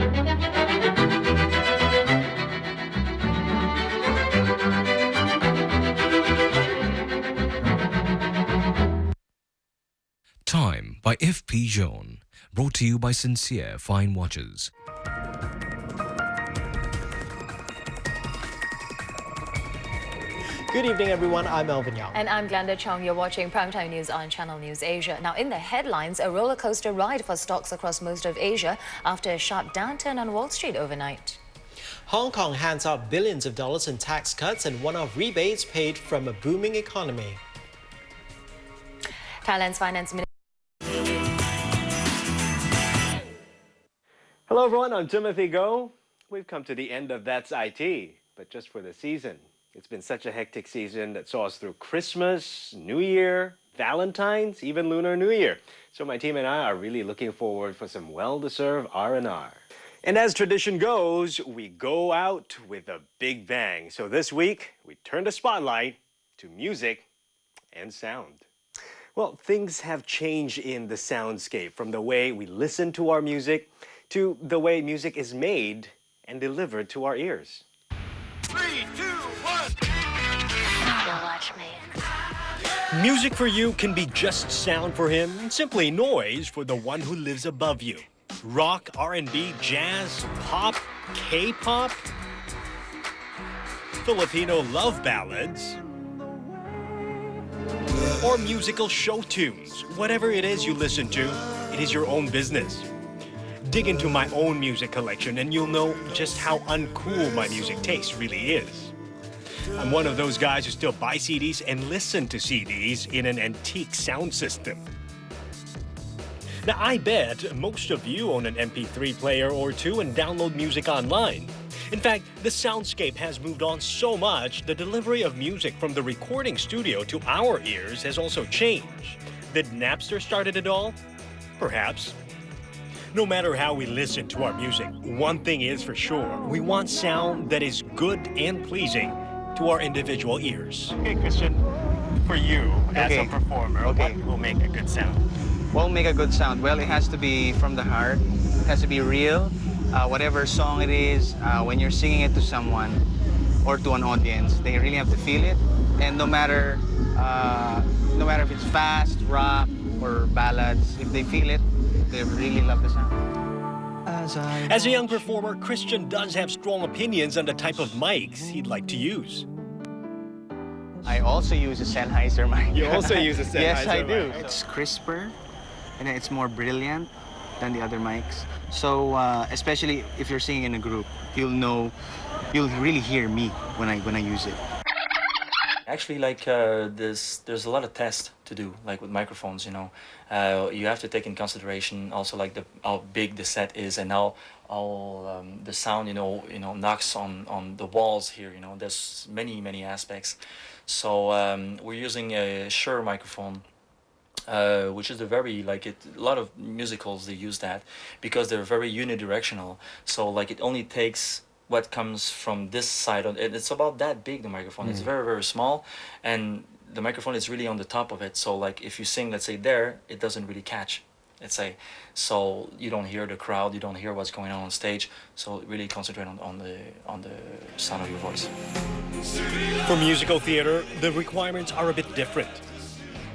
Time by F.P. Joan, brought to you by Sincere Fine Watches. Good evening, everyone. I'm Elvin Young. And I'm Glenda Chong. You're watching Primetime News on Channel News Asia. Now, in the headlines, a roller coaster ride for stocks across most of Asia after a sharp downturn on Wall Street overnight. Hong Kong hands out billions of dollars in tax cuts and one-off rebates paid from a booming economy. Thailand's finance minister. Hello everyone, I'm Timothy Go. We've come to the end of That's IT, but just for the season. It's been such a hectic season that saw us through Christmas, New Year, Valentine's, even Lunar New Year. So my team and I are really looking forward for some well-deserved R&R. And as tradition goes, we go out with a big bang. So this week, we turn the spotlight to music and sound. Well, things have changed in the soundscape, from the way we listen to our music to the way music is made and delivered to our ears. 3, 2, 1. You'll watch me. Music for you can be just sound for him, and simply noise for the one who lives above you. Rock, R&B, jazz, pop, K-pop, Filipino love ballads, or musical show tunes. Whatever it is you listen to, it is your own business. Dig into my own music collection and you'll know just how uncool my music taste really is. I'm one of those guys who still buy CDs and listen to CDs in an antique sound system. Now, I bet most of you own an MP3 player or two and download music online. In fact, the soundscape has moved on so much, the delivery of music from the recording studio to our ears has also changed. Did Napster start it all? Perhaps. No matter how we listen to our music, one thing is for sure, we want sound that is good and pleasing to our individual ears. Okay, Christian, for you as a performer, what will make a good sound? What will make a good sound? Well, it has to be from the heart. It has to be real. Whatever song it is, when you're singing it to someone or to an audience, they really have to feel it. And no matter if it's fast, rock, or ballads, if they feel it, they really love the sound. As a young performer, Christian does have strong opinions on the type of mics he'd like to use. I also use a Sennheiser mic. You also use a Sennheiser Yes, I mic. do. It's crisper, and it's more brilliant than the other mics. So, especially if you're singing in a group, you'll really hear me when I use it. Actually, like there's a lot of tests to do, like with microphones. You know, you have to take in consideration also like how big the set is and how the sound knocks on the walls here. You know, there's many aspects. So we're using a Shure microphone, which is a lot of musicals they use that because they're very unidirectional. So like it only takes what comes from this side on it. It's about that big, the microphone. It's very small, and the microphone is really on the top of it. So like if you sing, let's say there, it doesn't really catch, let's say. So you don't hear the crowd, you don't hear what's going on stage. So really concentrate on the sound of your voice. For musical theater, the requirements are a bit different.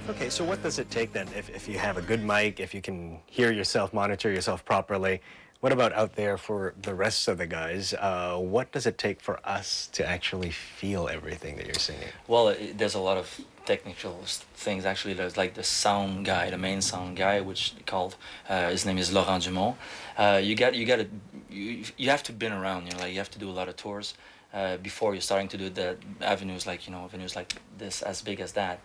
Okay, so what does it take then if you have a good mic, if you can hear yourself, monitor yourself properly? What about out there for the rest of the guys? What does it take for us to actually feel everything that you're singing? Well, there's a lot of technical things. Actually, there's like the sound guy, the main sound guy, which called his name is Laurent Dumont. You have to been around. You know, like you have to do a lot of tours before you're starting to do the avenues like this as big as that.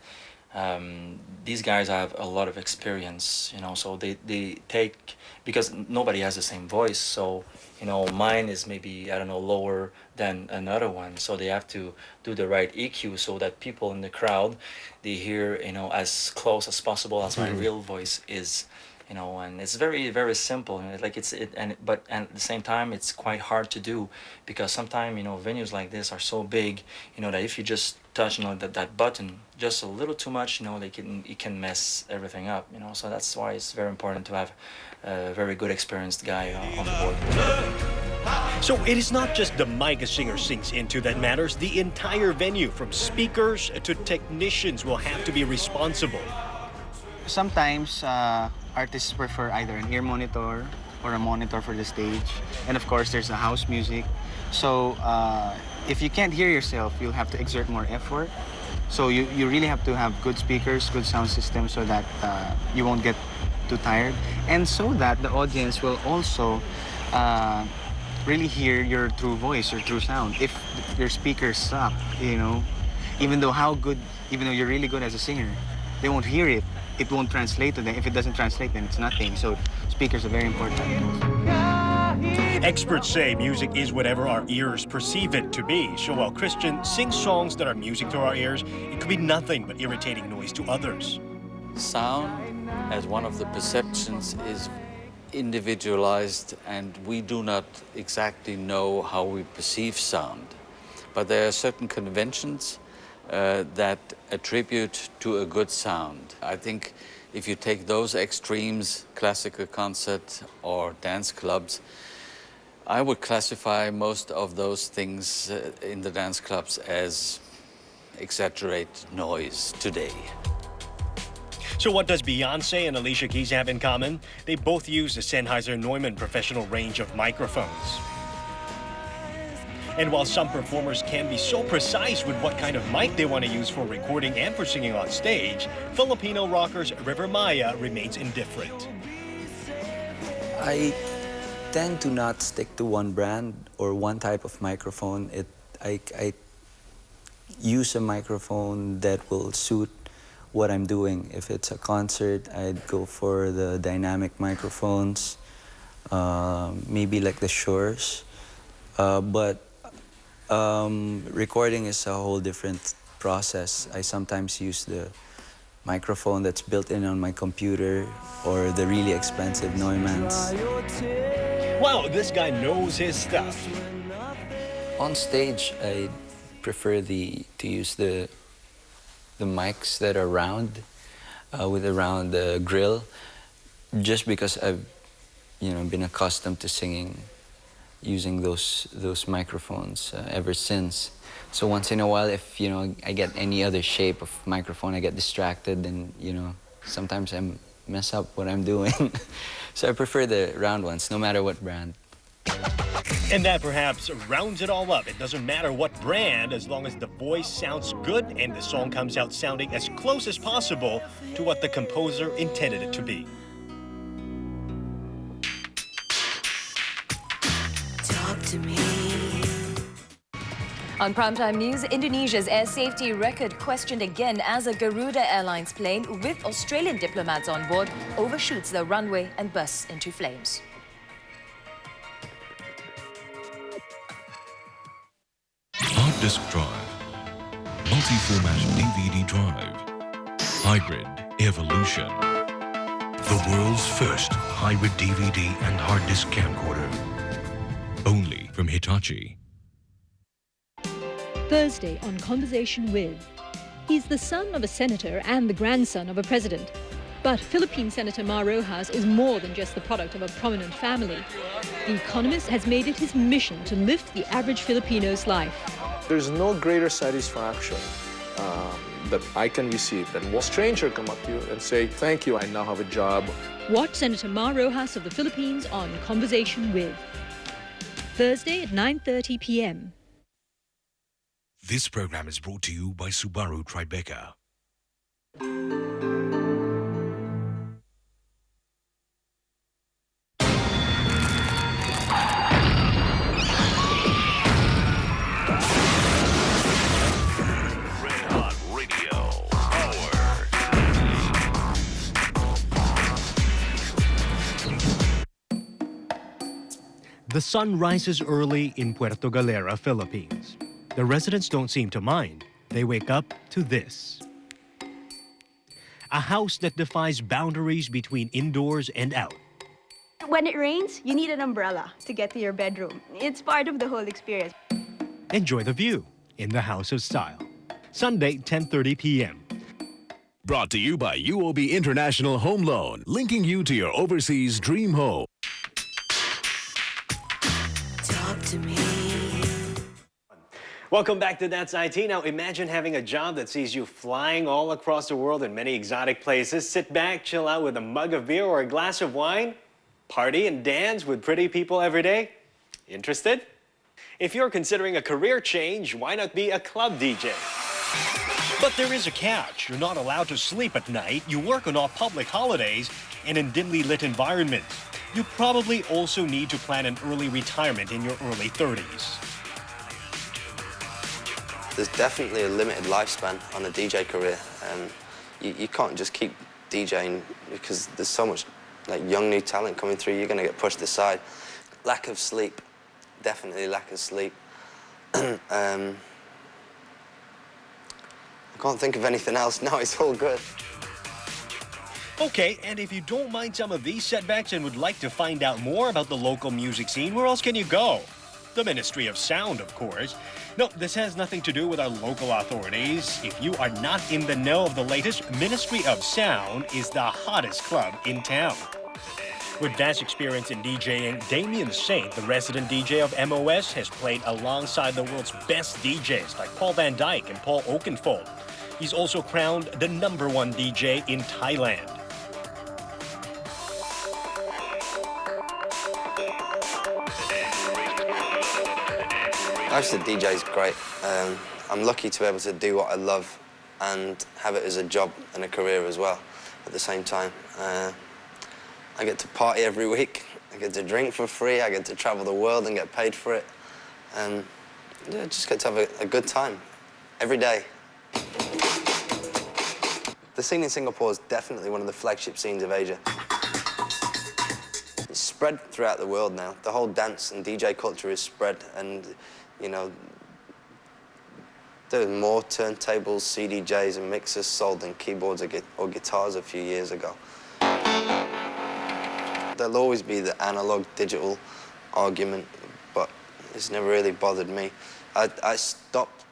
These guys have a lot of experience, you know, so they take, because nobody has the same voice, so, you know, mine is maybe, I don't know, lower than another one, so they have to do the right EQ so that people in the crowd, they hear, you know, as close as possible as my real voice is. you know, and it's very, very simple. Like but at the same time, it's quite hard to do, because sometimes, you know, venues like this are so big, you know, that if you just touch, you know, that button just a little too much, you know, it can mess everything up, you know. So that's why it's very important to have a very good experienced guy on the board. So it is not just the mic a singer sings into that matters. The entire venue, from speakers to technicians, will have to be responsible. Sometimes artists prefer either an ear monitor or a monitor for the stage. And of course, there's the house music. So if you can't hear yourself, you'll have to exert more effort. So you really have to have good speakers, good sound system, so that you won't get too tired. And so that the audience will also really hear your true voice, your true sound. If your speakers suck, you know, even though you're really good as a singer, they won't hear it. It won't translate to them. If it doesn't translate, then it's nothing. So speakers are very important. Experts say music is whatever our ears perceive it to be. So while Christian sings songs that are music to our ears, it could be nothing but irritating noise to others. Sound, as one of the perceptions, is individualized, and we do not exactly know how we perceive sound. But there are certain conventions that attribute to a good sound. I think if you take those extremes, classical concert or dance clubs, I would classify most of those things in the dance clubs as exaggerated noise today. So what does Beyonce and Alicia Keys have in common? They both use the Sennheiser-Neumann professional range of microphones. And while some performers can be so precise with what kind of mic they want to use for recording and for singing on stage, Filipino rockers River Maya remains indifferent. I tend to not stick to one brand or one type of microphone. I use a microphone that will suit what I'm doing. If it's a concert, I'd go for the dynamic microphones, maybe like the Shures. But recording is a whole different process. I sometimes use the microphone that's built in on my computer or the really expensive Neumanns. Wow, this guy knows his stuff. On stage, I prefer to use the mics that are round, with a round grill, just because I've been accustomed to singing using those microphones ever since. So once in a while, if I get any other shape of microphone, I get distracted, and sometimes I mess up what I'm doing. So I prefer the round ones, no matter what brand. And that perhaps rounds it all up. It doesn't matter what brand, as long as the voice sounds good and the song comes out sounding as close as possible to what the composer intended it to be. Talk to me. On Primetime News, Indonesia's air safety record questioned again as a Garuda Airlines plane with Australian diplomats on board overshoots the runway and bursts into flames. Hard disk drive, multi-format DVD drive, hybrid evolution. The world's first hybrid DVD and hard disk camcorder. Only from Hitachi. Thursday on Conversation With. He's the son of a senator and the grandson of a president. But Philippine Senator Mar Rojas is more than just the product of a prominent family. The Economist has made it his mission to lift the average Filipino's life. There's no greater satisfaction that I can receive than a stranger come up to you and say, "Thank you, I now have a job." Watch Senator Mar Rojas of the Philippines on Conversation With. Thursday at 9:30 p.m. This program is brought to you by Subaru Tribeca. The sun rises early in Puerto Galera, Philippines. The residents don't seem to mind. They wake up to this. A house that defies boundaries between indoors and out. When it rains, you need an umbrella to get to your bedroom. It's part of the whole experience. Enjoy the view in the House of Style. Sunday, 10:30 p.m. Brought to you by UOB International Home Loan, linking you to your overseas dream home. Talk to me. Welcome back to That's IT. Now imagine having a job that sees you flying all across the world in many exotic places. Sit back, chill out with a mug of beer or a glass of wine. Party and dance with pretty people every day. Interested? If you're considering a career change, why not be a club DJ? But there is a catch. You're not allowed to sleep at night. You work on all public holidays and in dimly lit environments. You probably also need to plan an early retirement in your early 30s. There's definitely a limited lifespan on a DJ career. You can't just keep DJing because there's so much young new talent coming through. You're going to get pushed aside. Lack of sleep, definitely lack of sleep. I can't think of anything else. No, it's all good. Okay, and if you don't mind some of these setbacks and would like to find out more about the local music scene, where else can you go? The Ministry of Sound, of course. No, this has nothing to do with our local authorities. If you are not in the know of the latest, Ministry of Sound is the hottest club in town. With vast experience in DJing, Damien Saint, the resident DJ of MOS, has played alongside the world's best DJs like Paul Van Dyke and Paul Oakenfold. He's also crowned the #1 DJ in Thailand. Life's a DJ is great. I'm lucky to be able to do what I love and have it as a job and a career as well at the same time. I get to party every week. I get to drink for free. I get to travel the world and get paid for it. And yeah, just get to have a good time every day. The scene in Singapore is definitely one of the flagship scenes of Asia. It's spread throughout the world now. The whole dance and DJ culture is spread, and you know, there were more turntables, CDJs and mixers sold than keyboards or guitars a few years ago. There'll always be the analog-digital argument, but it's never really bothered me. I stopped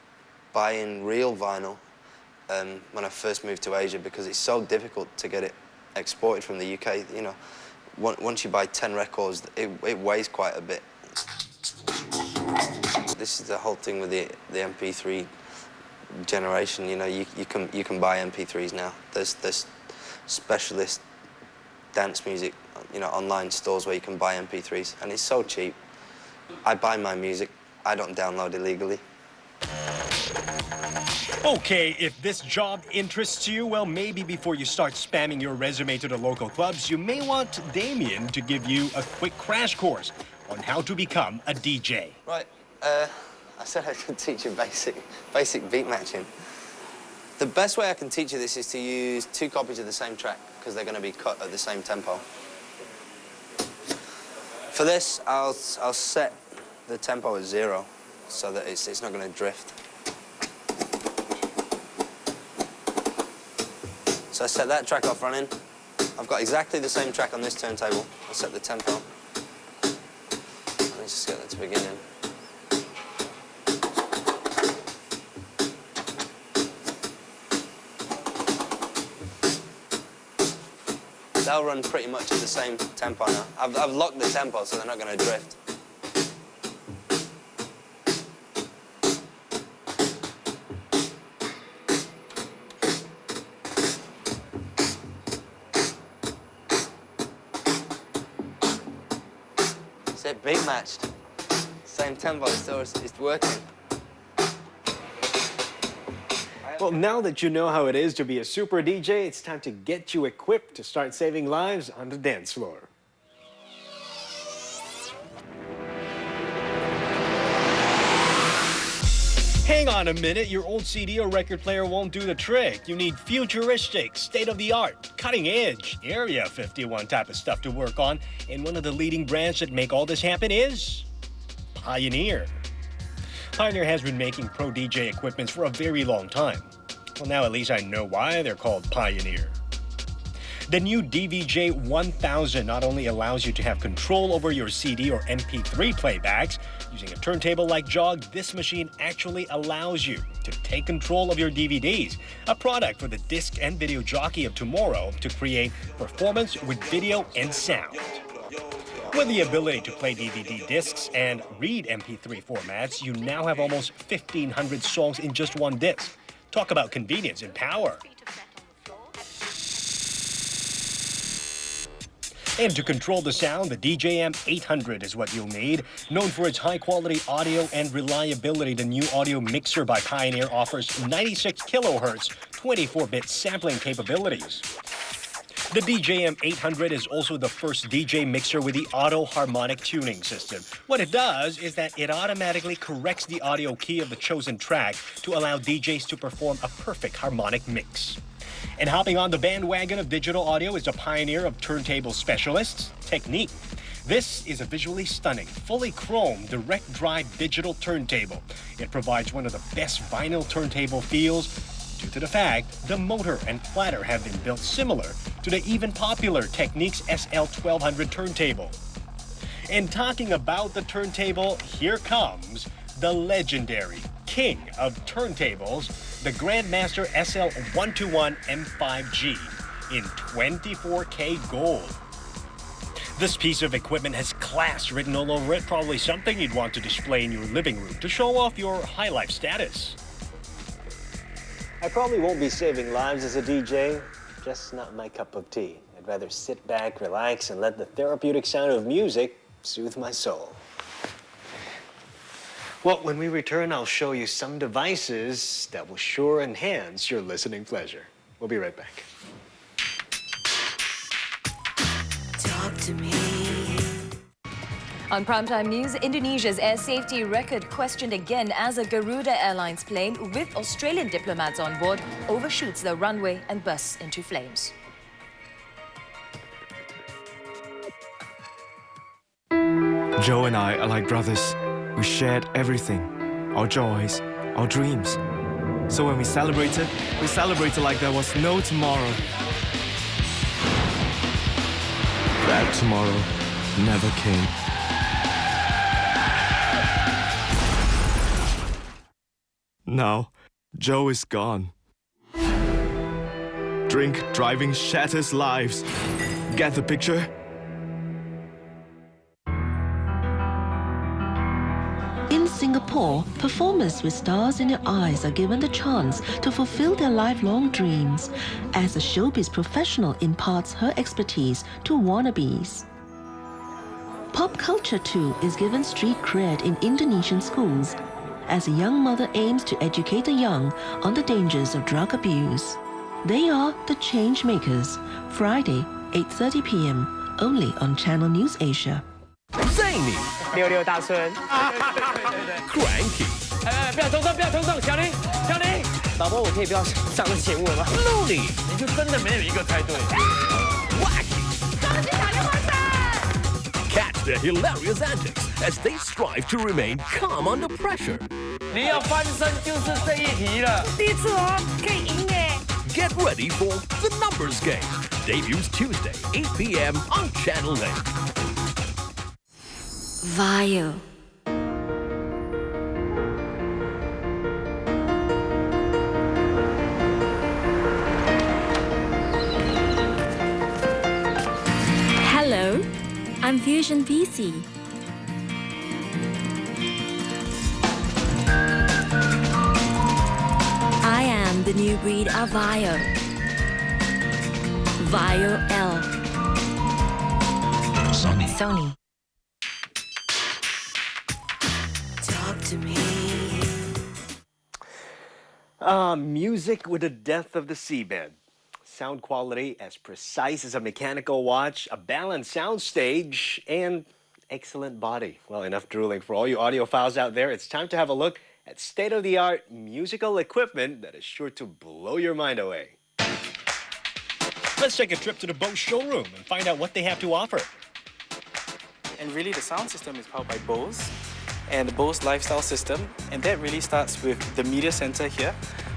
buying real vinyl when I first moved to Asia because it's so difficult to get it exported from the UK. You know, once you buy 10 records, it weighs quite a bit. This is the whole thing with the MP3 generation. You know, you can buy MP3s now. There's specialist dance music, you know, online stores where you can buy MP3s, and it's so cheap. I buy my music. I don't download illegally. Okay, if this job interests you, well, maybe before you start spamming your resume to the local clubs, you may want Damien to give you a quick crash course on how to become a DJ. Right, I said I could teach you basic beat matching. The best way I can teach you this is to use 2 copies of the same track, because they're going to be cut at the same tempo. For this, I'll set the tempo at 0 so that it's not going to drift. So I set that track off running. I've got exactly the same track on this turntable. I'll set the tempo. Let me just get that to beginning. They'll run pretty much at the same tempo now. I've locked the tempo so they're not going to drift. It's it, beat matched. Same tempo, it's working. Well, now that you know how it is to be a super DJ, it's time to get you equipped to start saving lives on the dance floor. Hang on a minute, your old CD or record player won't do the trick. You need futuristic, state-of-the-art, cutting-edge, Area 51 type of stuff to work on. And one of the leading brands that make all this happen is Pioneer. Pioneer has been making pro DJ equipment for a very long time. Well, now at least I know why they're called Pioneer. The new DVJ 1000 not only allows you to have control over your CD or MP3 playbacks, using a turntable like Jog, this machine actually allows you to take control of your DVDs, a product for the disc and video jockey of tomorrow to create performance with video and sound. With the ability to play DVD discs and read MP3 formats, you now have almost 1,500 songs in just one disc. Talk about convenience and power. And to control the sound, the DJM 800 is what you'll need. Known for its high-quality audio and reliability, the new audio mixer by Pioneer offers 96 kilohertz, 24-bit sampling capabilities. The DJM 800 is also the first DJ mixer with the auto harmonic tuning system. What it does is that it automatically corrects the audio key of the chosen track to allow DJs to perform a perfect harmonic mix. And hopping on the bandwagon of digital audio is the pioneer of turntable specialists, Technique. This is a visually stunning, fully chrome, direct drive digital turntable. It provides one of the best vinyl turntable feels due to the fact the motor and platter have been built similar to the even popular Technique's SL1200 turntable. And talking about the turntable, here comes the legendary king of turntables, the Grandmaster SL121 M5G in 24K gold. This piece of equipment has class written all over it, probably something you'd want to display in your living room to show off your high life status. I probably won't be saving lives as a DJ, just not my cup of tea. I'd rather sit back, relax, and let the therapeutic sound of music soothe my soul. Well, when we return, I'll show you some devices that will sure enhance your listening pleasure. We'll be right back. Talk to me. On Primetime News, Indonesia's air safety record questioned again as a Garuda Airlines plane with Australian diplomats on board overshoots the runway and bursts into flames. Joe and I are like brothers. We shared everything, our joys, our dreams. So when we celebrated like there was no tomorrow. That tomorrow never came. Now, Joe is gone. Drink driving shatters lives. Get the picture? In Singapore, performers with stars in their eyes are given the chance to fulfill their lifelong dreams as a showbiz professional imparts her expertise to wannabes. Pop culture too is given street cred in Indonesian schools as a young mother aims to educate the young on the dangers of drug abuse. They are the Changemakers, Friday, 8:30 p.m, only on Channel News Asia. Zany 66大顺 Cranky 不要冲动，不要冲动，小林，老婆，我可以不要上这节目了吗 Loony 你就真的没有一个猜对。 Catch their hilarious antics as they strive to remain calm under pressure. 你要翻身就是这一题了。第一次哦，可以赢耶。 Get ready for The Numbers Game. Debuts Tuesday, 8 p.m. on Channel 8. Vile. Hello, I'm Fusion PC. I am the new breed of Vile. Vile L. Sony. Talk to me. Music with the depth of the seabed. Sound quality as precise as a mechanical watch, a balanced soundstage, and excellent body. Well, enough drooling for all you audiophiles out there. It's time to have a look at state-of-the-art musical equipment that is sure to blow your mind away. Let's take a trip to the Bose showroom and find out what they have to offer. And really the sound system is powered by Bose and the Bose lifestyle system, and that really starts with the media center here,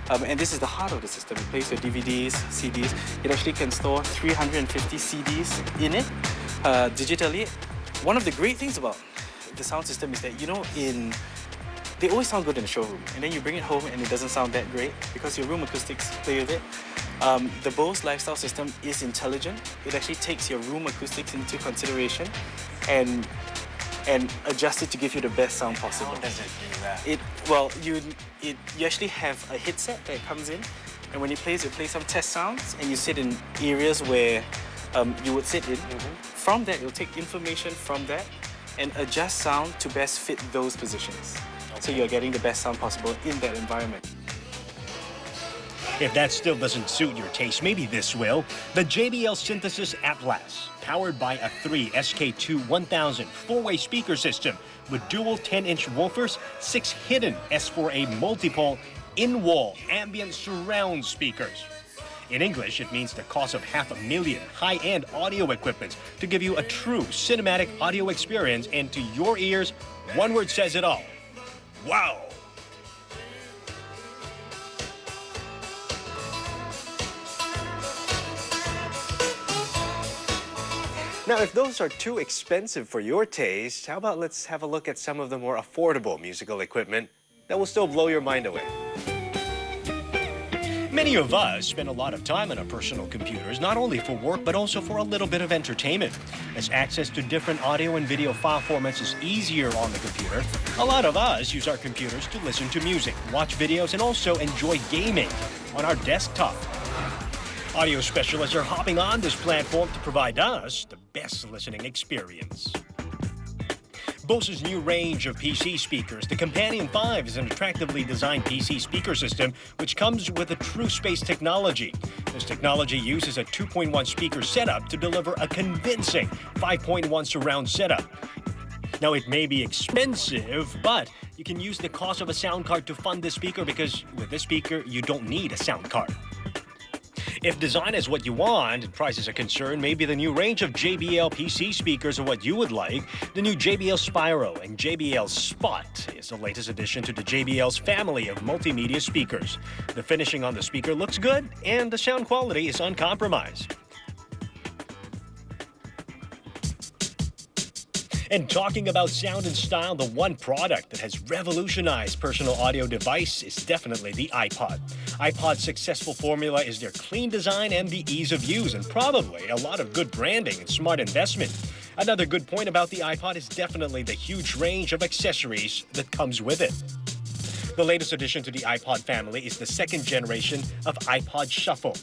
And this is the heart of the system. It plays your DVDs, CDs. It actually can store 350 CDs in it digitally. One of the great things about the sound system is that, they always sound good in the showroom, and then you bring it home and it doesn't sound that great because your room acoustics play with it. The Bose lifestyle system is intelligent. It actually takes your room acoustics into consideration and adjusts it to give you the best sound possible. How does it do that? You actually have a headset that comes in, and when it plays some test sounds, and you sit in areas where you would sit in. From that, it'll take information from that and adjust sound to best fit those positions. So you're getting the best sound possible in that environment. If that still doesn't suit your taste, maybe this will. The JBL Synthesis Atlas, powered by a 3 SK2 1000 4-way speaker system with dual 10-inch woofers, 6 hidden S4A multipole in-wall ambient surround speakers. In English, it means the cost of $500,000 high-end audio equipment to give you a true cinematic audio experience, and to your ears, one word says it all. Wow! Now, if those are too expensive for your taste, how about let's have a look at some of the more affordable musical equipment that will still blow your mind away. Many of us spend a lot of time on our personal computers, not only for work, but also for a little bit of entertainment. As access to different audio and video file formats is easier on the computer, a lot of us use our computers to listen to music, watch videos, and also enjoy gaming on our desktop. Audio specialists are hopping on this platform to provide us the best listening experience. Bose's new range of PC speakers, the Companion 5, is an attractively designed PC speaker system which comes with a true space technology. This technology uses a 2.1 speaker setup to deliver a convincing 5.1 surround setup. Now, it may be expensive, but you can use the cost of a sound card to fund this speaker, because with this speaker, you don't need a sound card. If design is what you want and price is a concern, maybe the new range of JBL PC speakers are what you would like. The new JBL Spyro and JBL Spot is the latest addition to the JBL's family of multimedia speakers. The finishing on the speaker looks good, and the sound quality is uncompromised. And talking about sound and style, the one product that has revolutionized personal audio device is definitely the iPod. iPod's successful formula is their clean design and the ease of use, and probably a lot of good branding and smart investment. Another good point about the iPod is definitely the huge range of accessories that comes with it. The latest addition to the iPod family is the second generation of Ipod Shuffle.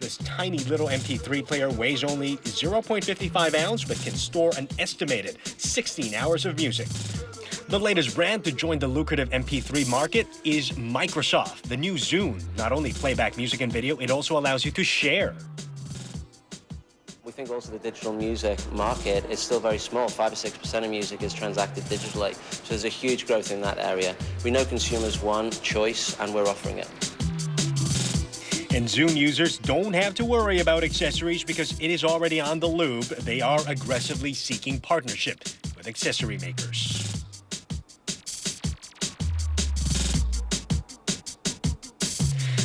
This tiny little MP3 player weighs only 0.55 ounce but can store an estimated 16 hours of music. The latest brand to join the lucrative MP3 market is Microsoft. The new Zune not only playback music and video, it also allows you to share. We think also the digital music market is still very small. 5 or 6% of music is transacted digitally. So there's a huge growth in that area. We know consumers want choice, and we're offering it. And Zune users don't have to worry about accessories because it is already on the lube. They are aggressively seeking partnership with accessory makers.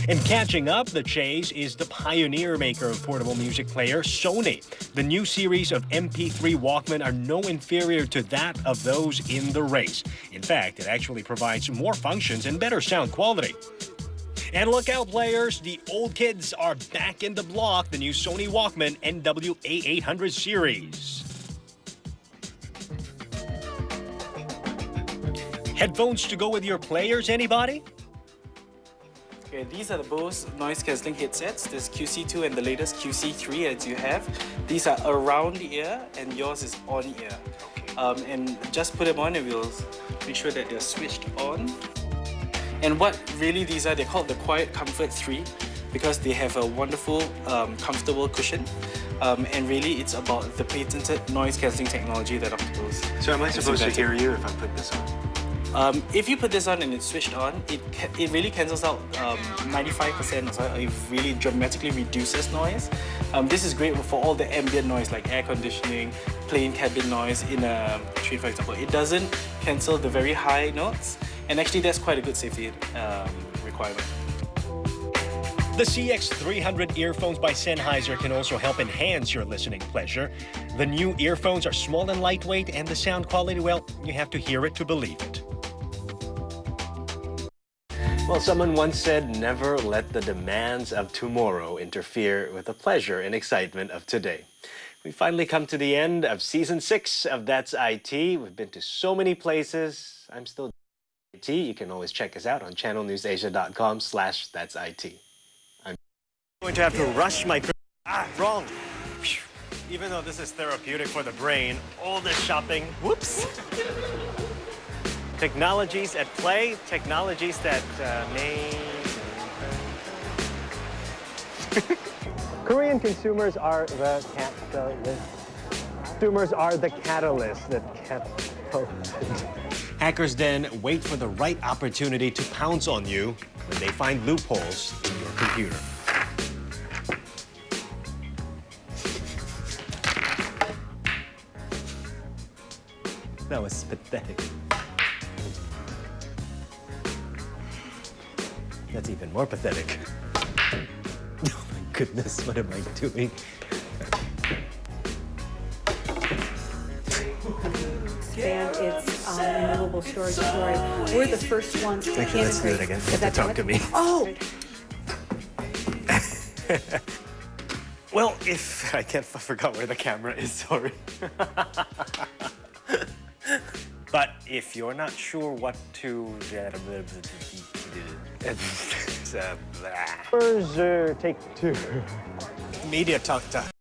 And catching up the chase is the pioneer maker of portable music player, Sony. The new series of MP3 Walkman are no inferior to that of those in the race. In fact, it actually provides more functions and better sound quality. And look out, players, the old kids are back in the block, the new Sony Walkman NWA800 series. Headphones to go with your players, anybody? Okay, these are the Bose noise-cancelling headsets. There's QC2 and the latest QC3 as you have. These are around the ear, and yours is on ear. And just put them on and we'll make sure that they're switched on. And what really these are, they're called the Quiet Comfort 3 because they have a wonderful, comfortable cushion. And really, it's about the patented noise-cancelling technology that Bose. So am I supposed to hear you if I put this on? If you put this on and it's switched on, it really cancels out 95%, so it really dramatically reduces noise. This is great for all the ambient noise like air conditioning, plain cabin noise in a train, for example. It doesn't cancel the very high notes, and actually that's quite a good safety requirement. The CX300 earphones by Sennheiser can also help enhance your listening pleasure. The new earphones are small and lightweight, and the sound quality, well, you have to hear it to believe it. Well, someone once said, never let the demands of tomorrow interfere with the pleasure and excitement of today. We finally come to the end of Season 6 of That's IT. We've been to so many places. I'm still IT. You can always check us out on channelnewsasia.com/that'sit. I'm going to have to rush my... wrong. Even though this is therapeutic for the brain, all this shopping, whoops. Technologies at play, technologies that may... Korean consumers are the catalyst that Hackers then wait for the right opportunity to pounce on you when they find loopholes in your computer. That was pathetic. That's even more pathetic. Oh my goodness, what am I doing? And it's a movable storage story. We're the first ones to Actually, let's do it again. You have to talk to me. Oh! Well, if I forgot where the camera is, sorry. But if you're not sure what to... Take 2. Media talk time.